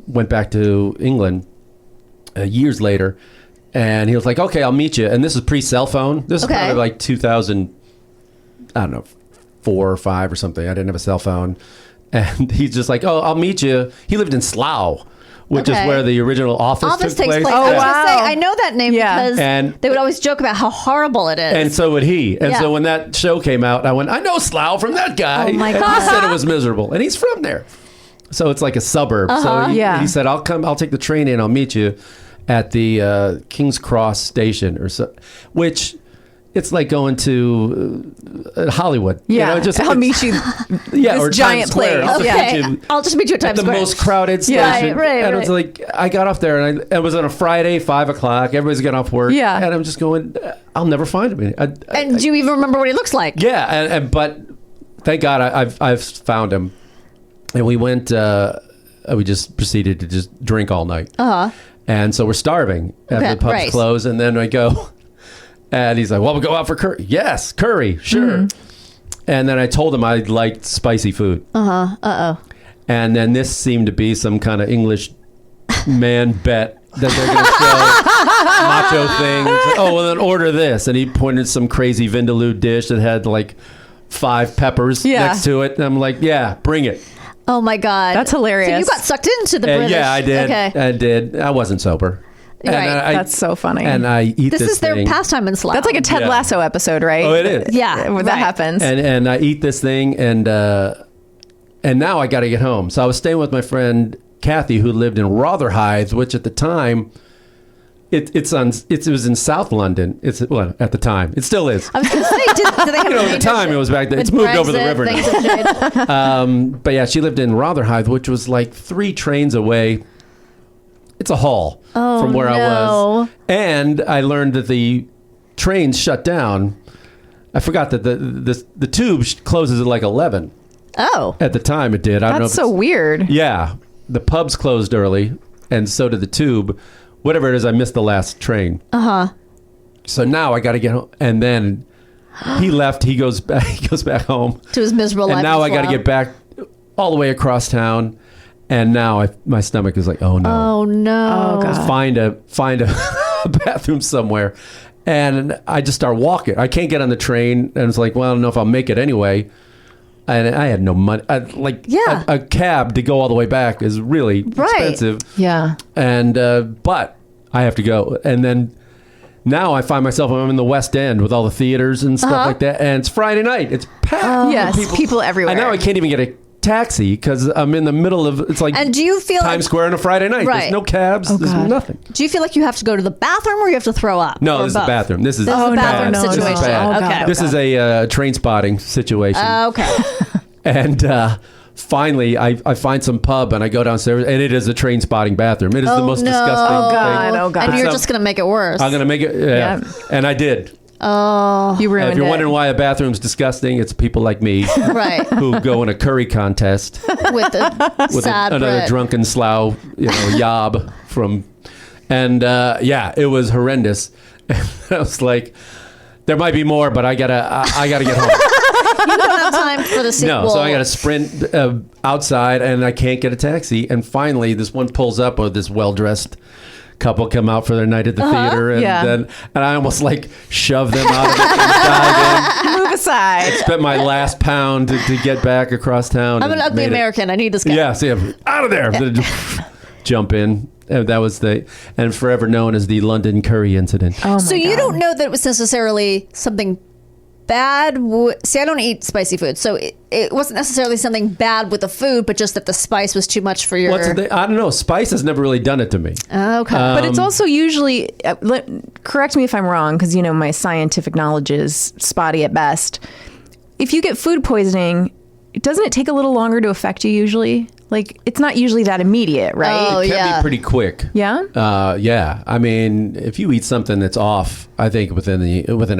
went back to England years later. And he was like, okay, I'll meet you. And this is pre-cell phone. This Okay. is probably like 2000, I don't know, 4 or 5 or something. I didn't have a cell phone. And he's just like, oh, I'll meet you. He lived in Slough, which is Okay. where the original Office Office took takes place. Oh, I was gonna wow. say, I know that name Yeah. because And- they would always joke about how horrible it is. And so would he. And Yeah. so when that show came out, I went, I know Slough from that guy. Oh, my And God. he said it was miserable. And he's from there. So it's like a suburb. So Yeah. he said, I'll take the train in. I'll meet you at the King's Cross station or so, which it's like going to Hollywood. Yeah, You know, just I'll meet you. yeah, this or giant Times Square. place. I'll just okay, meet you I'll just meet you at at Times the Square. most crowded station. Yeah, right, and it was right. like, I got off there and it was on a Friday, 5:00. Everybody's getting off work. Yeah. And I'm just going, I'll never find him. And do you even remember what he looks like? Yeah, but thank God I've found him, and we went. We just proceeded to just drink all night. And so we're starving after Okay, the pubs right. close, and then I go, and he's like, "Well, we'll go out for curry." Yes, curry, sure. And then I told him I liked spicy food. And then this seemed to be some kind of English man bet that they're going to show macho thing. It's like, oh, well, then order this. And he pointed some crazy vindaloo dish that had like 5 peppers Yeah. next to it. And I'm like, yeah, bring it. Oh my God, That's hilarious. So you got sucked into the British. Yeah, I did. Okay, I did. I wasn't sober. And Right. That's so funny. And I eat this is their thing. pastime in Slough. That's like a Ted Yeah. Lasso episode, right? Oh, it is. Yeah, When that right. happens. And I eat this thing, and now I got to get home. So I was staying with my friend Kathy, who lived in Rotherhithe, which at the time, it was in South London. At the time, it still is. I was going to say, did they have At the time, it was back then. It's With moved over the Brexit, river things now. have changed. But yeah, she lived in Rotherhithe, which was like 3 trains away. It's a haul from where I was. no. And I learned that the trains shut down. I forgot that the tube closes at like 11. Oh, At the time it did. I don't know That's if so weird. Yeah. The pubs closed early, and so did the tube. Whatever it is, I missed the last train. So now I got to get home. And then he left. He goes back home. to his miserable life. And now in I got to Slough. get back all the way across town. And now my stomach is like, oh no. Oh no! Oh, God. Find a bathroom somewhere. And I just start walking. I can't get on the train. And it's like, well, I don't know if I'll make it anyway. And I had no money. Yeah. A cab to go all the way back is really expensive. Yeah. And but I have to go. And then now I find myself, I'm in the West End with all the theaters and stuff like that. And it's Friday night. It's packed. Yes, people everywhere. And now I can't even get a taxi because I'm in the middle of, it's like And do you feel Times Square on a Friday night. Right. There's no cabs. There's God. nothing. Do you feel like you have to go to the bathroom or you have to throw up? No, Or this is the both? bathroom. This is This is Oh, the no, bathroom no, no. situation. This is bad. Oh, God. Okay. This is a train spotting situation. Okay. And finally, I find some pub and I go downstairs, and it is a train spotting bathroom. It is the most disgusting Oh, God. thing. Oh, God. And But you're some- just going to make it worse. I'm going to make it. Yeah. Yeah. And I did. Oh, You ruined If you're it. wondering why a bathroom's disgusting, it's people like me right. who go in a curry contest With the with sad another Brit. drunken slough, yob from. And yeah, it was horrendous. I was like, there might be more, but I gotta get home. You don't have time for the sequel. No, so I got to sprint outside, and I can't get a taxi. And finally, this one pulls up with this well-dressed couple come out for their night at the theater, and Yeah. then I almost like shove them out of it and dive Move aside. in. Spent my last pound to get back across town. I'm an and ugly made it. American. I need this guy. Yeah, see, I'm out of there. Jump in. And that was and forever known as the London curry incident. Oh, my So you God. don't know that it was necessarily something bad. See, I don't eat spicy food, so it wasn't necessarily something bad with the food, but just that the spice was too much for your. I don't know. Spice has never really done it to me. Okay. But it's also usually, correct me if I'm wrong, because, my scientific knowledge is spotty at best. If you get food poisoning, doesn't it take a little longer to affect you usually? Like, it's not usually that immediate, right? Oh, It can yeah. be pretty quick. Yeah? Yeah. I mean, if you eat something that's off, I think within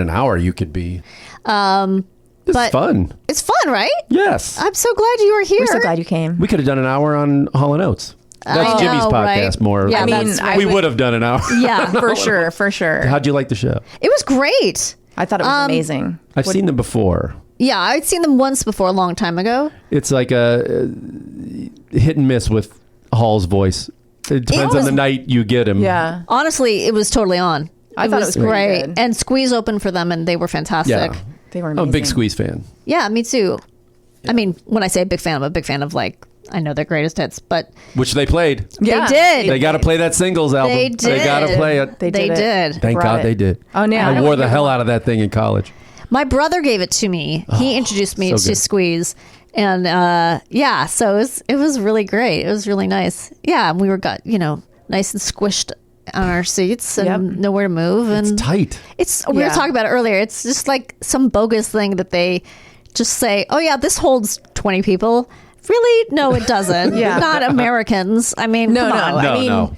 an hour you could be. It's but fun. it's fun, right? Yes. I'm so glad you were here. We're so glad you came. We could have done an hour on Hall & Oates. That's I Jimmy's know, podcast right? more. Yeah, I mean, that's I we would have done an hour. Yeah, For sure, for sure. How'd you like the show? it was great. I thought it was amazing. I've seen them before. Yeah, I'd seen them once before a long time ago. It's like a hit and miss with Hall's voice. It depends on was- the night you get him. Yeah. Honestly, it was totally on. I thought it was pretty great. good. And Squeeze opened for them, and they were fantastic. Yeah. They were I'm amazing. a big Squeeze fan. Yeah, me too. I mean, when I say big fan, I'm a big fan of like I know their greatest hits, but Which they played. Yeah. they did. They got to play that Singles album. They did. They got to play it. They They did. did. Thank Brought God it. they did. Oh, no, I I don't wore the think hell it out of that thing in college. My brother gave it to me. He introduced me so to good. Squeeze, and so it was really great. It was really nice. Yeah, and we were nice and squished on our seats and Yep. nowhere to move. And It's tight. we were Yeah. talking about it earlier. It's just like some bogus thing that they just say, "Oh yeah, this holds 20 people." Really? No, it doesn't. Yeah. Not Americans. I mean, No, come no. on. No, I mean, no.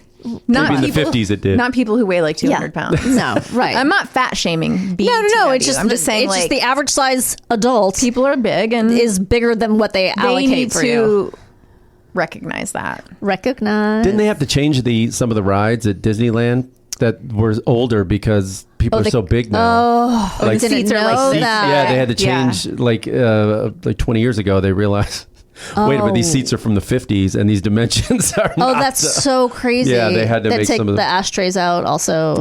not Maybe in the people- 50s it did. Not people who weigh like 200 pounds. No, right. I'm not fat shaming. No. It's just I'm just saying it's like just the average size adult people are big and is bigger than what they they allocate need for to you. recognize that. Recognize. Didn't they have to change some of the rides at Disneyland that were older because people are so big now? Oh, Like- I didn't Seats are know like seats. that. Yeah, they had to Yeah. change like 20 years ago. They realized, wait a minute, these seats are from the 50s and these dimensions are Oh, not. that's so crazy. Yeah, they had to that make take some of the the- ashtrays out also.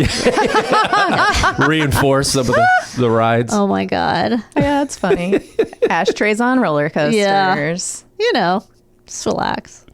reinforce some of the rides. Oh my God. Yeah, that's funny. Ashtrays on roller coasters. Just relax.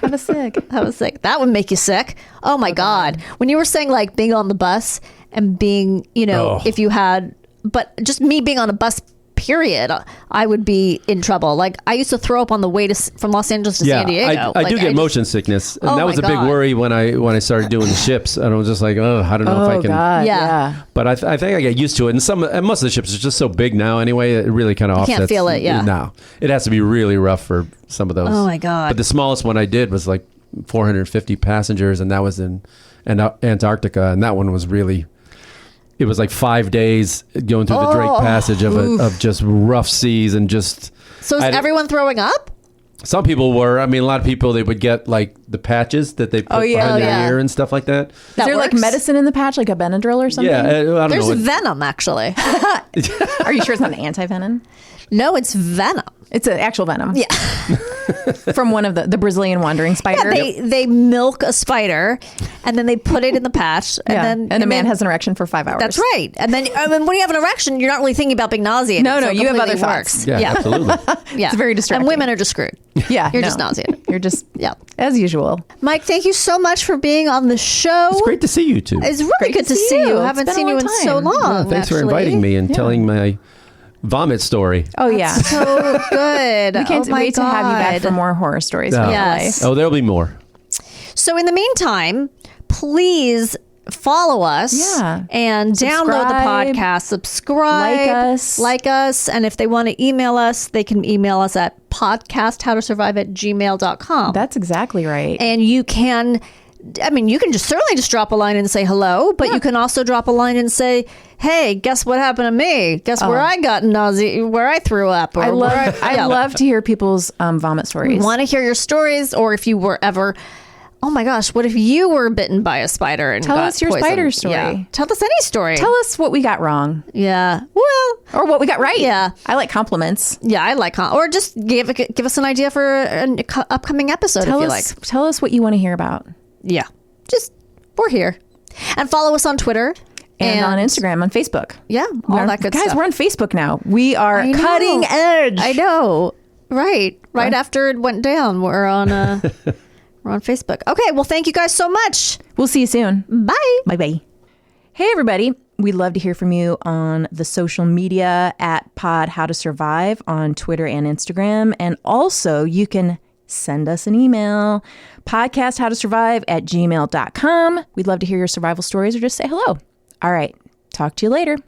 Have a cig. That was sick. That would make you sick. Oh my God. When you were saying like being on the bus and being, Oh. if you had, but just me being on a bus, period, I would be in trouble. Like I used to throw up on the way from Los Angeles to Yeah, San Diego. I Like, do get just- motion sickness, and Oh that was a my big God. worry when I started doing the ships. And I was just like, oh, I don't know if I can. God. Yeah. But I think I get used to it. And most of the ships are just so big now anyway, it really kind of offsets. can't feel it, yeah. No. It has to be really rough for some of those. Oh, my God. But the smallest one I did was like 450 passengers, and that was in Antarctica. And that one was really, it was like 5 days going through the Drake Passage of just rough seas and just. So is I- everyone throwing up? Some people were. I mean, a lot of people, they would get like the patches that they put behind Oh, their yeah. ear and stuff like that. Is That there like works? medicine in the patch, like a Benadryl or something? Yeah, I don't There's know. venom, actually. Are you sure it's not an anti-venom? No, it's venom. It's an actual venom. Yeah. From one of the Brazilian wandering spider. They milk a spider and then they put it in the patch and then a man has an erection for 5 hours. That's right. And then when you have an erection, you're not really thinking about being nauseated. No, so it you have completely other works. thoughts. Yeah, absolutely. Yeah. It's very distracting. And women are just screwed. Yeah. You're just nauseated. You're just, Yeah. as usual. Mike, thank you so much for being on the show. It's great to see you two. It's really Great good to to see see you. you. It's Haven't been a seen you long in so time. long. Thanks for actually. inviting me and telling my vomit story. Oh, yeah. So good. We can't oh my wait to have you back for God. more horror stories Oh. from your Yes. life. Oh, there'll be more. So in the meantime, please follow us and download the Subscribe. podcast, subscribe, Like us. and if they want to email us, they can email us at podcasthowtosurvive@gmail.com. That's exactly right. And you can just certainly just drop a line and say hello, but you can also drop a line and say, hey, guess what happened to me? Guess where I got nausea, where I threw up. Or I love where I love to hear people's vomit stories. want to hear your stories, or if you were ever, oh my gosh, what if you were bitten by a spider and Tell got us your poisoned? spider story. Yeah. Tell us any story. Tell us what we got wrong Yeah. Well, or what we got right. Yeah. I like compliments. yeah, I like, or just give us an idea for an upcoming episode if you like. Tell us what you want to hear about. Yeah. Just, we're here. And follow us on Twitter. And on Instagram, on Facebook. Yeah, all that good guys, stuff. we're on Facebook now. We are I know. cutting edge. I know. Right after it went down, we're on we're on Facebook. Okay, well, thank you guys so much. We'll see you soon. Bye. Bye-bye. Hey, everybody. We'd love to hear from you on the social media at Pod How to Survive on Twitter and Instagram. And also, you can send us an email, podcasthowtosurvive@gmail.com. We'd love to hear your survival stories or just say hello. All right. Talk to you later.